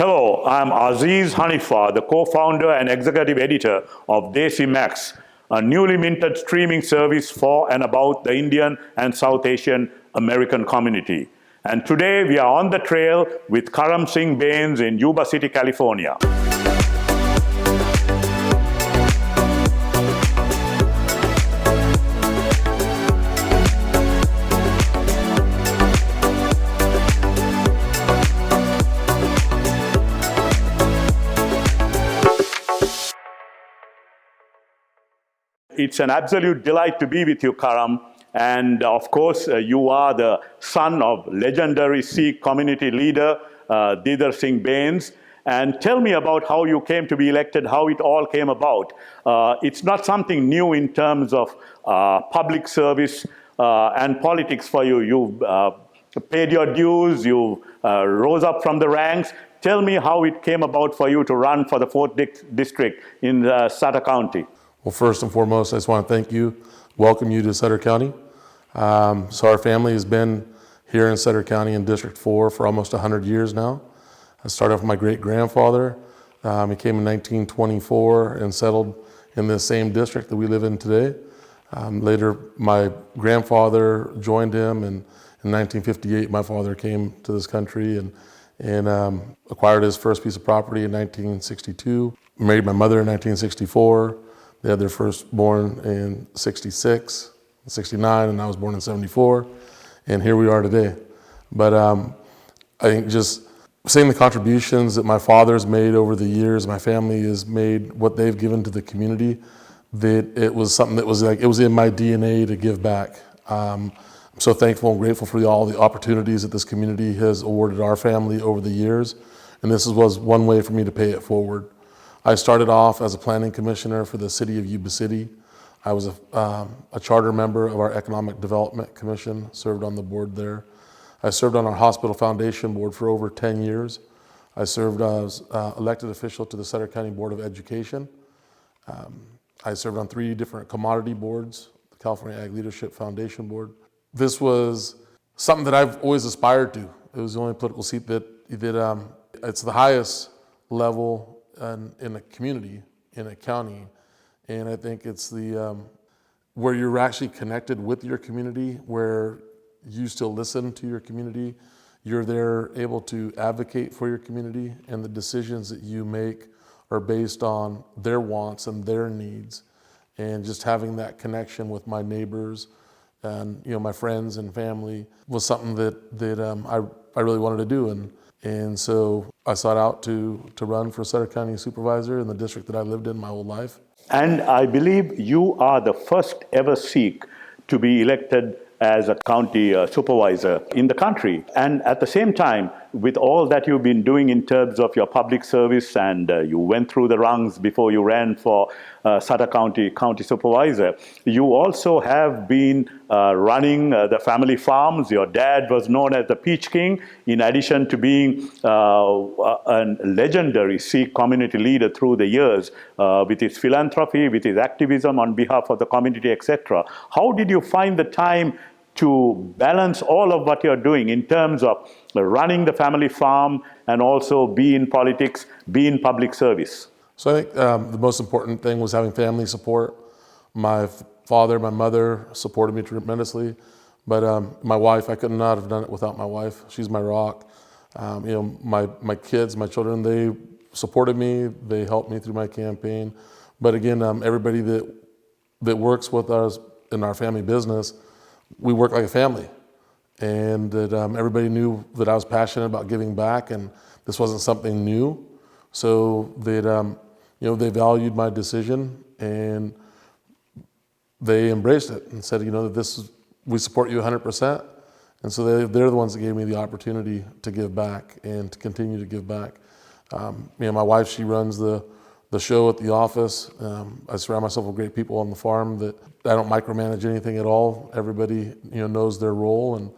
Hello, I'm Aziz Hanifa, the co-founder and executive editor of Desi Max, a newly minted streaming service for and about the Indian and South Asian American community. And today we are on the trail with Karm Singh Bains in Yuba City, California. It's an absolute delight to be with you, Karm. And of course, you are the son of legendary Sikh community leader, Didar Singh Bains. And tell me about how you came to be elected, how it all came about. It's not something new in terms of public service and politics for you. You've paid your dues, you rose up from the ranks. Tell me how it came about for you to run for the 4th district in Sutter County. Well, first and foremost, I just want to thank you, welcome you to Sutter County. So our family has been here in Sutter County in District 4 for almost 100 years now. I started off with my great-grandfather. He came in 1924 and settled in this same district that we live in today. Later, my grandfather joined him, and in 1958, my father came to this country and acquired his first piece of property in 1962. Married my mother in 1964. They had their firstborn in 66, 69, and I was born in 74, and here we are today. But I think just seeing the contributions that my father's made over the years, my family has made, what they've given to the community, that it was something that was like, it was in my DNA to give back. I'm so thankful and grateful for all the opportunities that this community has awarded our family over the years, and this was one way for me to pay it forward. I started off as a planning commissioner for the city of Yuba City. I was a charter member of our Economic Development Commission, served on the board there. I served on our Hospital Foundation board for over 10 years. I served as elected official to the Sutter County Board of Education. I served on 3 different commodity boards, the California Ag Leadership Foundation Board. This was something that I've always aspired to. It was the only political seat that it's the highest level in a community, in a county, and I think it's the where you're actually connected with your community, where you still listen to your community, you're there able to advocate for your community, and the decisions that you make are based on their wants and their needs, and just having that connection with my neighbors and my friends and family was something that I really wanted to do. And so I sought out to run for Sutter County Supervisor in the district that I lived in my whole life. And I believe you are the first ever Sikh to be elected as a county supervisor in the country. And at the same time, with all that you've been doing in terms of your public service, and you went through the rungs before you ran for Sutter County Supervisor, you also have been running the family farms. Your dad was known as the Peach King, in addition to being a legendary Sikh community leader through the years with his philanthropy, with his activism on behalf of the community, etc. How did you find the time to balance all of what you're doing in terms of running the family farm and also be in politics, be in public service? So I think the most important thing was having family support. My father, my mother supported me tremendously, but my wife, I could not have done it without my wife. She's my rock. My kids, my children, they supported me, they helped me through my campaign. But again, everybody that works with us in our family business, we work like a family, and that everybody knew that I was passionate about giving back, and this wasn't something new. So that they valued my decision, and they embraced it and said, that we support you 100%. And so they're the ones that gave me the opportunity to give back and to continue to give back. My wife, she runs the show at the office. I surround myself with great people on the farm that I don't micromanage anything at all. Everybody, knows their role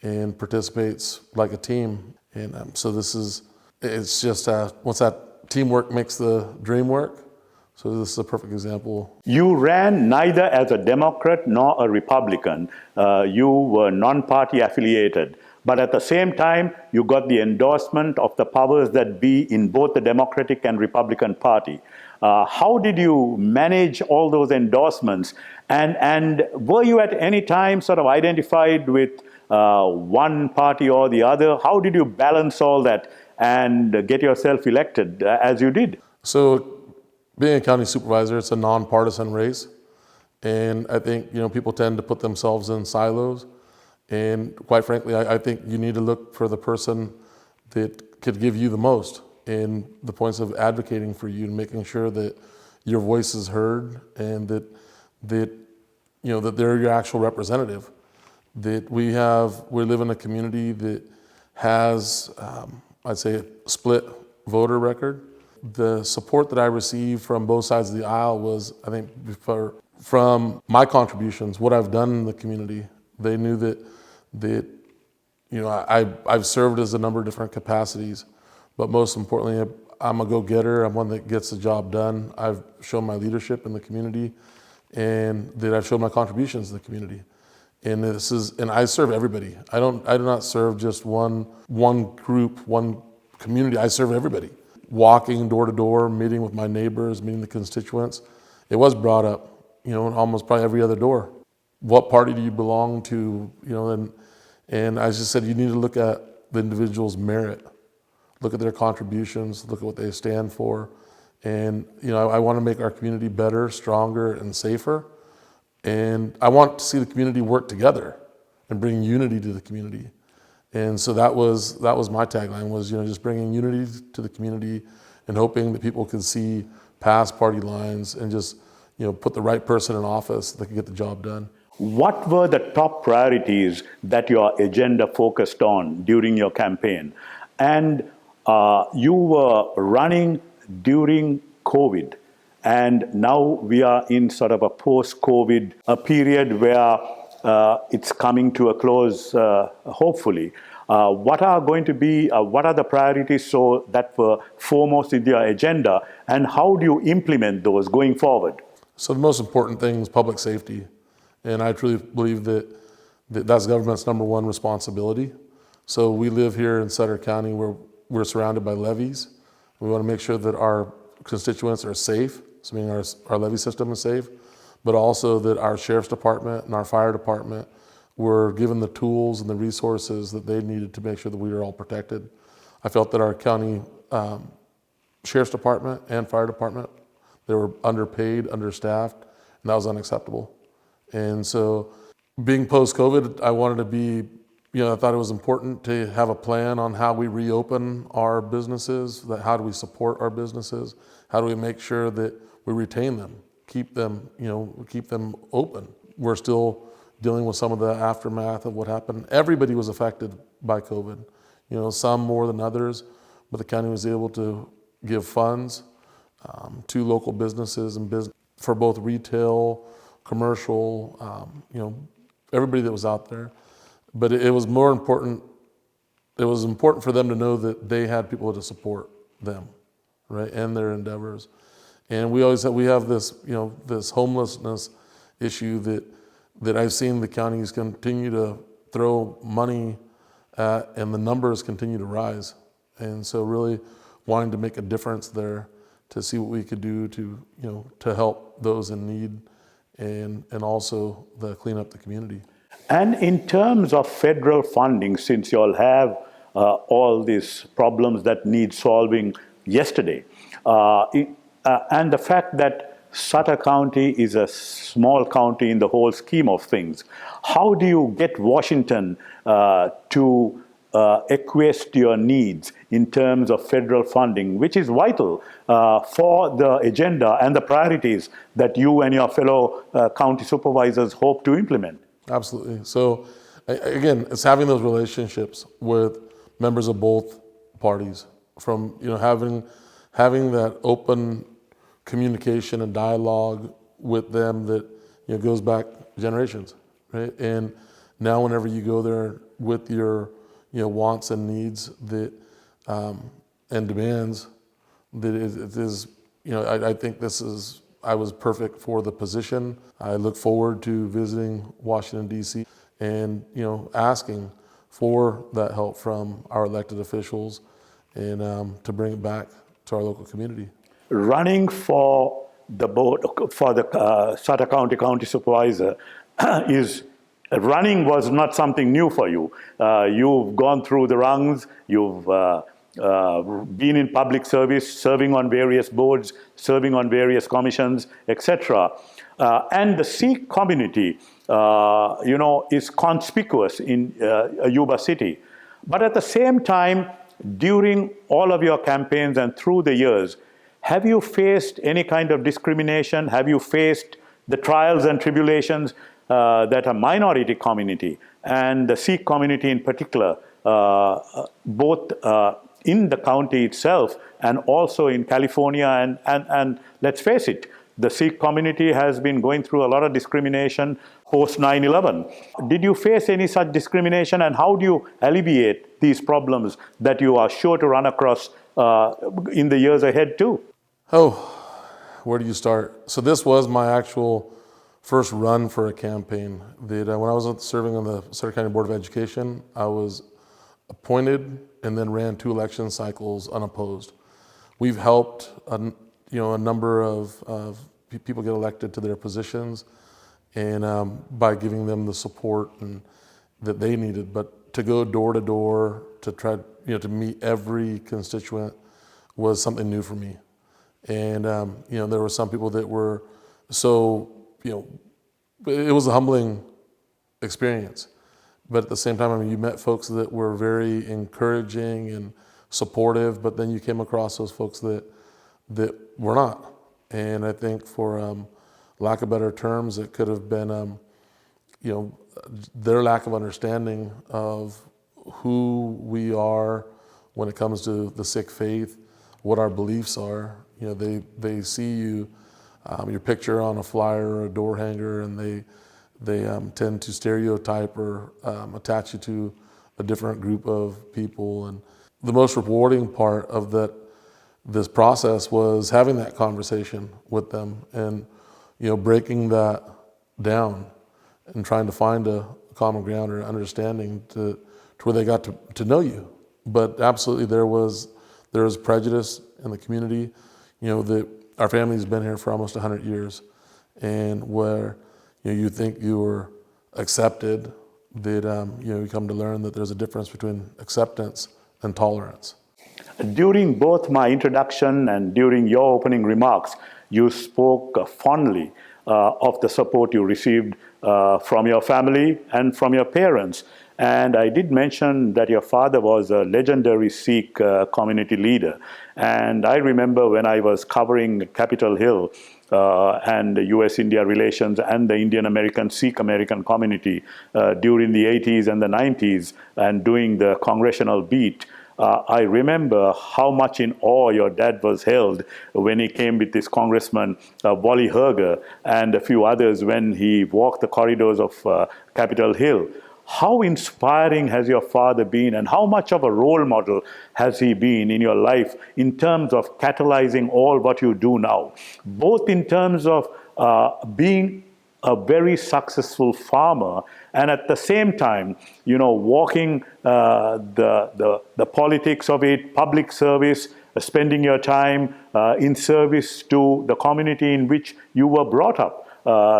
and participates like a team. And so it's just once that teamwork makes the dream work. So this is a perfect example. You ran neither as a Democrat nor a Republican. You were non-party affiliated. But at the same time, you got the endorsement of the powers that be in both the Democratic and Republican Party. How did you manage all those endorsements? And were you at any time sort of identified with one party or the other? How did you balance all that and get yourself elected as you did? So being a county supervisor, it's a nonpartisan race. And I think, people tend to put themselves in silos. And quite frankly, I think you need to look for the person that could give you the most in the points of advocating for you and making sure that your voice is heard and that that they're your actual representative. That we live in a community that has, I'd say, a split voter record. The support that I received from both sides of the aisle was, I think, from my contributions, what I've done in the community. They knew that I've served as a number of different capacities, but most importantly, I'm a go-getter. I'm one that gets the job done. I've shown my leadership in the community, and that I've shown my contributions to the community. And I serve everybody. I do not serve just one group, one community. I serve everybody. Walking door to door, meeting with my neighbors, meeting the constituents. It was brought up, almost probably every other door. What party do you belong to? And I just said, you need to look at the individual's merit, look at their contributions, look at what they stand for. And, I want to make our community better, stronger, and safer. And I want to see the community work together and bring unity to the community. And so that was my tagline, was, just bringing unity to the community and hoping that people could see past party lines and just, put the right person in office that could get the job done. What were the top priorities that your agenda focused on during your campaign? And you were running during COVID, and now we are in sort of a post-COVID period where it's coming to a close, hopefully. What are the priorities so that were foremost in your agenda, and how do you implement those going forward? So the most important thing is public safety. And I truly believe that that's government's number one responsibility. So we live here in Sutter County where we're surrounded by levees. We want to make sure that our constituents are safe, so meaning our levee system is safe, but also that our sheriff's department and our fire department were given the tools and the resources that they needed to make sure that we were all protected. I felt that our county sheriff's department and fire department, they were underpaid, understaffed, and that was unacceptable. And so being post-COVID, I wanted to be, I thought it was important to have a plan on how we reopen our businesses, how do we support our businesses, how do we make sure that we retain them, keep them open. We're still dealing with some of the aftermath of what happened. Everybody was affected by COVID, some more than others, but the county was able to give funds to local businesses and for both retail, commercial, everybody that was out there. But it was more important, it was important for them to know that they had people to support them, right, and their endeavors. And we have this, this homelessness issue that I've seen the counties continue to throw money at, and the numbers continue to rise. And so really wanting to make a difference there to see what we could do to help those in need and also clean up the community. And in terms of federal funding, since you all have all these problems that need solving yesterday, and the fact that Sutter County is a small county in the whole scheme of things, how do you get Washington to acquiesce to your needs in terms of federal funding, which is vital for the agenda and the priorities that you and your fellow county supervisors hope to implement? Absolutely. So again, it's having those relationships with members of both parties, from having that open communication and dialogue with them that goes back generations, right? And now whenever you go there with your wants and needs that and demands, that it is I think I was perfect for the position. I look forward to visiting Washington, D.C. and asking for that help from our elected officials and to bring it back to our local community. Running for the board, for the Sutter County Supervisor is running was not something new for you. You've gone through the rungs, you've been in public service, serving on various boards, serving on various commissions, etc. And the Sikh community, is conspicuous in Yuba City. But at the same time, during all of your campaigns and through the years, have you faced any kind of discrimination? Have you faced the trials and tribulations that a minority community and the Sikh community in particular, both in the county itself and also in California and let's face it, the Sikh community has been going through a lot of discrimination post 9/11. Did you face any such discrimination, and how do you alleviate these problems that you are sure to run across in the years ahead too? Oh, where do you start? So this was my actual first run for a campaign. When I was serving on the Sutter County Board of Education, I was appointed and then ran 2 election cycles unopposed. We've helped a number of people get elected to their positions, and by giving them the support that they needed. But to go door to door to try to meet every constituent was something new for me. And there were some people that were so it was a humbling experience. But at the same time, you met folks that were very encouraging and supportive, but then you came across those folks that were not. And I think for lack of better terms, it could have been, their lack of understanding of who we are when it comes to the Sikh faith, what our beliefs are. They see you, your picture on a flyer or a door hanger, and they tend to stereotype or attach you to a different group of people. And the most rewarding part of this process was having that conversation with them and breaking that down and trying to find a common ground or understanding to where they got to know you. But absolutely there was prejudice in the community. That our family's been here for almost 100 years, and where you think you were accepted, that you come to learn that there's a difference between acceptance and tolerance. During both my introduction and during your opening remarks, you spoke fondly of the support you received from your family and from your parents. And I did mention that your father was a legendary Sikh community leader. And I remember when I was covering Capitol Hill and US-India relations and the Indian American, Sikh American community during the 80s and the 90s and doing the congressional beat, I remember how much in awe your dad was held when he came with this Congressman Wally Herger and a few others when he walked the corridors of Capitol Hill. How inspiring has your father been, and how much of a role model has he been in your life in terms of catalyzing all what you do now, both in terms of being a very successful farmer and at the same time, walking the politics of it, public service, spending your time in service to the community in which you were brought up.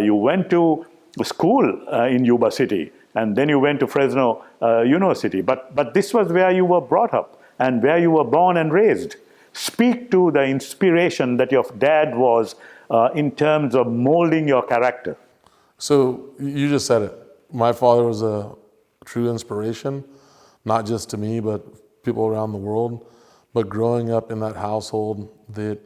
You went to school in Yuba City, and then you went to Fresno University. But this was where you were brought up and where you were born and raised. Speak to the inspiration that your dad was in terms of molding your character. So you just said it. My father was a true inspiration, not just to me, but people around the world. But growing up in that household, that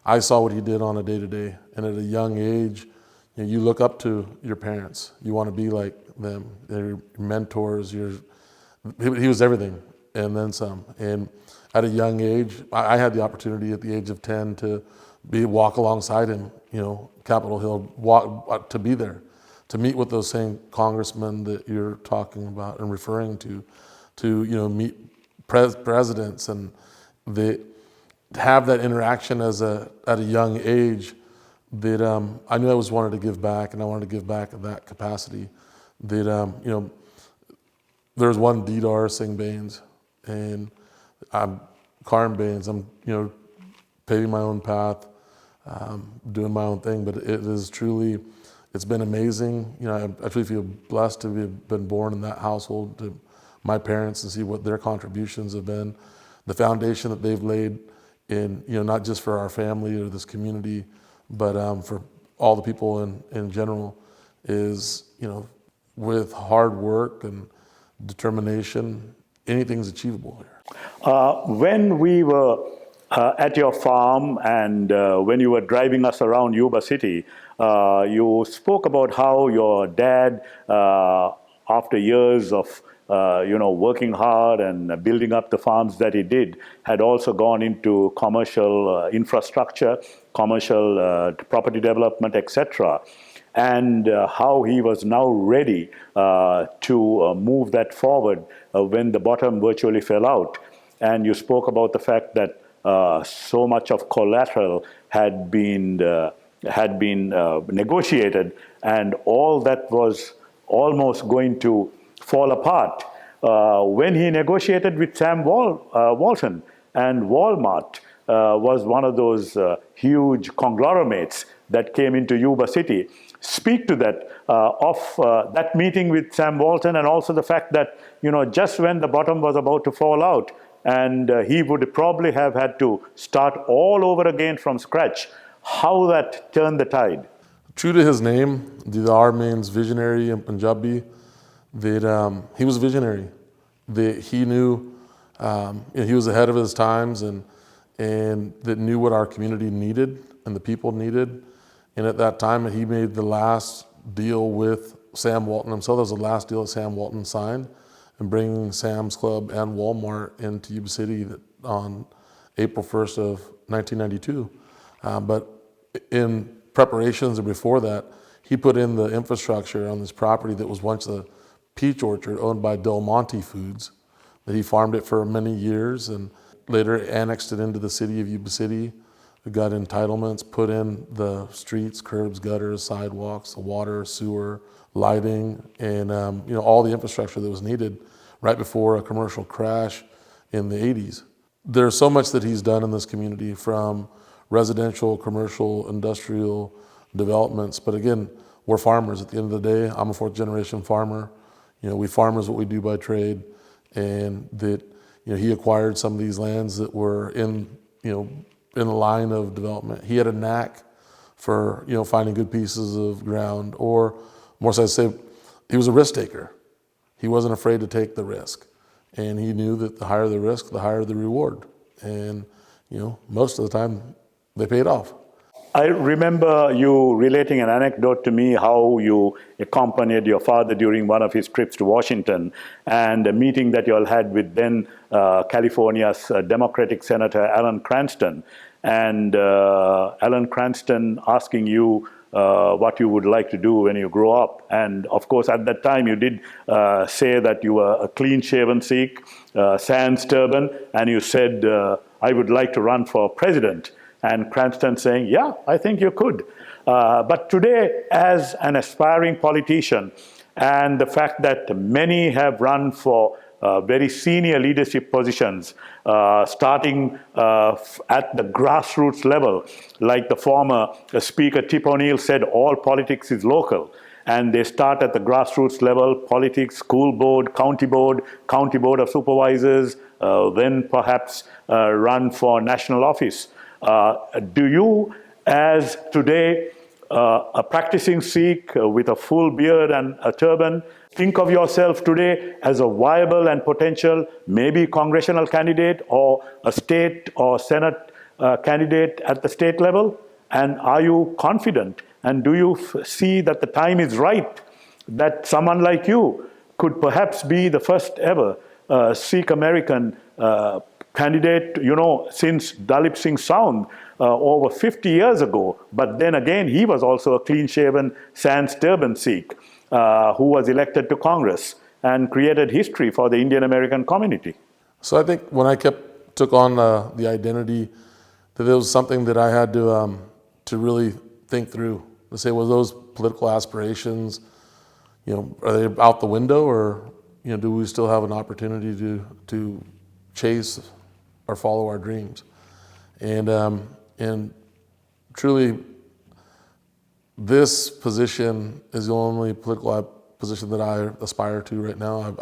I saw what he did on a day-to-day. And at a young age, you look up to your parents. You want to be like them. They're your mentors. He was everything, and then some. And at a young age, I had the opportunity at the age of 10 to walk alongside him, Capitol Hill, to be there, to meet with those same congressmen that you're talking about and referring to meet presidents, and have that interaction at a young age. That I knew I wanted to give back, and I wanted to give back in that capacity. That there's one Didar Singh Bains, and I'm Karm Bains. I'm paving my own path, doing my own thing. But it is truly, it's been amazing. I truly feel blessed to have been born in that household, to my parents, and see what their contributions have been, the foundation that they've laid in, not just for our family or this community, but for all the people in general, is, with hard work and determination, anything's achievable here. When we were at your farm and when you were driving us around Yuba City, you spoke about how your dad, after years of working hard and building up the farms that he did, had also gone into commercial infrastructure, commercial property development, etc. And how he was now ready to move that forward when the bottom virtually fell out. And you spoke about the fact that so much of collateral had been negotiated, and all that was almost going to fall apart when he negotiated with Sam Walton. And Walmart was one of those huge conglomerates that came into Yuba City. Speak to that, of that meeting with Sam Walton, and also the fact that, just when the bottom was about to fall out, and he would probably have had to start all over again from scratch, how that turned the tide. True to his name, Didar means visionary in Punjabi. That he was a visionary. That he knew he was ahead of his times, and that knew what our community needed and the people needed. And at that time, he made the last deal with Sam Walton himself. That was the last deal that Sam Walton signed, and bringing Sam's Club and Walmart into Yuba City on April 1st of 1992. But in preparations and before that, he put in the infrastructure on this property that was once a peach orchard owned by Del Monte Foods, that he farmed it for many years and later annexed it into the city of Yuba City. We got entitlements, put in the streets, curbs, gutters, sidewalks, the water, sewer, lighting, and all the infrastructure that was needed right before a commercial crash in the 80s. There's so much that he's done in this community, from residential, commercial, industrial developments. But again, we're farmers at the end of the day. I'm a fourth generation farmer. We farmers what we do by trade, and that he acquired some of these lands that were in the line of development. He had a knack for finding good pieces of ground, or more so I'd say, he was a risk taker. He wasn't afraid to take the risk, and he knew that the higher the risk, the higher the reward. And most of the time, they paid off. I remember you relating an anecdote to me, how you accompanied your father during one of his trips to Washington, and a meeting that you all had with then California's Democratic Senator Alan Cranston. And Alan Cranston asking you what you would like to do when you grow up. And of course, at that time, you did say that you were a clean-shaven Sikh, sans turban, and you said, I would like to run for president. And Cranston saying, yeah, I think you could. But today, as an aspiring politician, and the fact that many have run for very senior leadership positions, starting at the grassroots level, like the former Speaker Tip O'Neill said, all politics is local. And they start at the grassroots level, politics, school board, county board of supervisors, then perhaps run for national office. Do you, as today a practicing Sikh with a full beard and a turban, think of yourself today as a viable and potential maybe congressional candidate or a state or Senate candidate at the state level? And are you confident? And do you see that the time is right that someone like you could perhaps be the first ever Sikh American candidate, since Dalip Singh Sound over 50 years ago? But then again, he was also a clean-shaven, sans turban Sikh who was elected to Congress and created history for the Indian American community. So I think when I took on the identity, that it was something that I had to really think through. To say, well, those political aspirations, are they out the window, or do we still have an opportunity to chase or follow our dreams? And truly, this position is the only political position that I aspire to right now.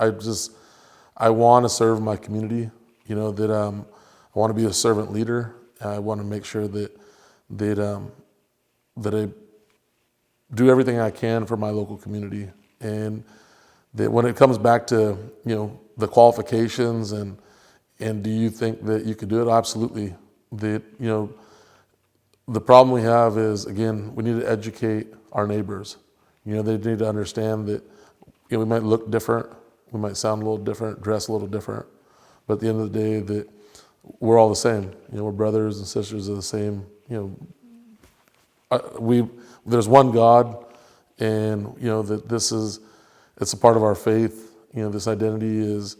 I want to serve my community. That I want to be a servant leader. I want to make sure that I do everything I can for my local community, and that when it comes back to the qualifications and do you think that you could do it? Absolutely. The problem we have is, again, we need to educate our neighbors. They need to understand that we might look different, we might sound a little different, dress a little different, but at the end of the day, that we're all the same. We're brothers and sisters of the same. There's one God, and that it's a part of our faith. This identity is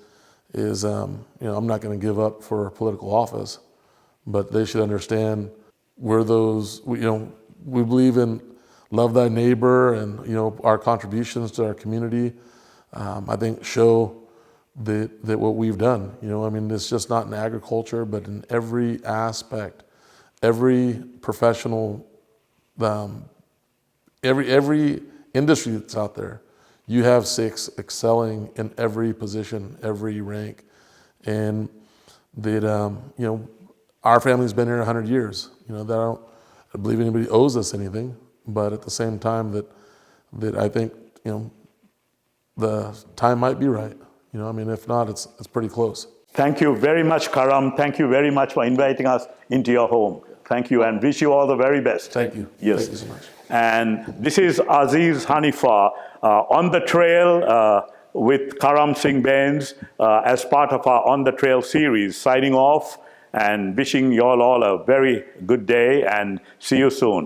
I'm not going to give up for political office, but they should understand we're those. We believe in love thy neighbor, and our contributions to our community. I think show that what we've done. It's just not in agriculture, but in every aspect, every professional, every industry that's out there. You have Sikhs excelling in every position, every rank, and that our family's been here 100 years. That I don't believe anybody owes us anything, but at the same time that I think the time might be right. If not, it's pretty close. Thank you very much, Karm. Thank you very much for inviting us into your home. Thank you, and wish you all the very best. Thank you. Yes. Thank you so much. And this is Aziz Hanifa on the trail with Karm Singh Bains as part of our On the Trail series, signing off and wishing you all a very good day, and see you soon.